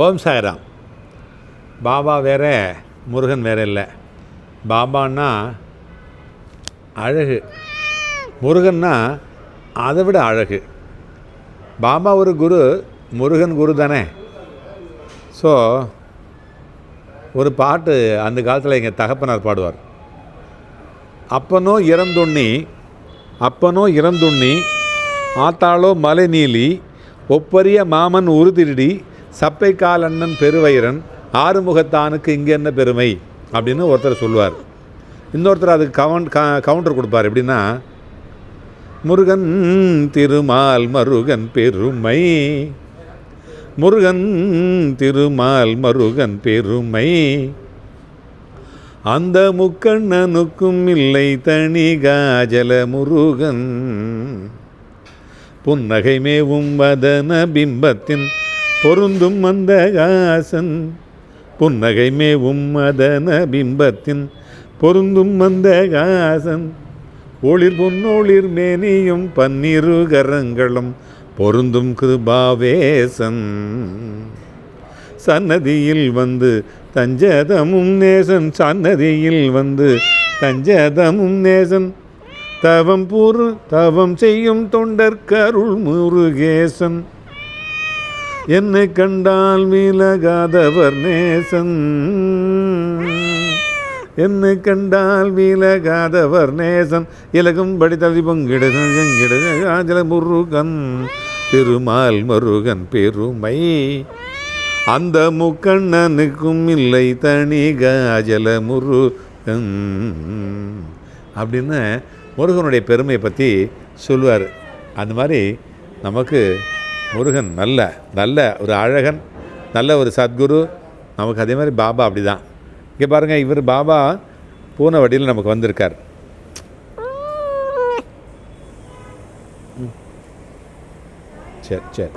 ஓம் சாய்ராம். பாபா வேறு, முருகன் வேறு இல்லை. பாபான்னா அழகு, முருகன்னா அதை விட அழகு. பாபா ஒரு குரு, முருகன் குரு தானே. ஸோ ஒரு பாட்டு அந்த காலத்தில் எங்கள் தகப்பனார் பாடுவார். அப்பனோ இறந்துண்ணி ஆத்தாளோ மலை நீலி ஒப்பரிய மாமன் உருதிருடி சப்பை கால் அண்ணன் பெருவயிரன் ஆறுமுகத்தானுக்கு இங்கே என்ன பெருமை அப்படின்னு ஒருத்தர் சொல்லுவார். இன்னொருத்தர் அதுக்கு கவுண்டர் கொடுப்பார். எப்படின்னா, முருகன் திருமால் மருகன் பெருமை, முருகன் திருமால் மருகன் பெருமை, அந்த முக்கண்ணனுக்கும் இல்லை தனி காஜல முருகன், புன்னகை மேவும் வதன பிம்பத்தின் பொருந்தும் மந்தகாசன், புன்னகை மேவும் மதன பிம்பத்தின் பொருந்தும் மந்தகாசன், ஒளிர் பொன்னொளிர் மேனியும் பன்னிரு கரங்களும் பொருந்தும் கிருபாவேசன், சன்னதியில் வந்து தஞ்சதமும் நேசன், சன்னதியில் வந்து தஞ்சதமும் நேசன், தவம் செய்யும் தொண்டர்கருள் முருகேசன், என்னை கண்டால் விலகாதவர் நேசன், என்னை கண்டால் விலகாதவர் நேசன், இலகும்படி தள்ளி பொங்கிட முருகன் திருமால் மருகன் பெருமை, அந்த முக்கண்ணனுக்கும் இல்லை தனி காஜல முருகன் அப்படின்னு முருகனுடைய பெருமையை பற்றி சொல்லுவார். அந்த மாதிரி நமக்கு முருகன் நல்ல ஒரு அழகன், நல்ல ஒரு சத்குரு. நமக்கு அதே மாதிரி பாபா அப்படி தான். இங்கே பாருங்கள், இவர் பாபா பூனை வடியில் நமக்கு வந்திருக்கார். சரி.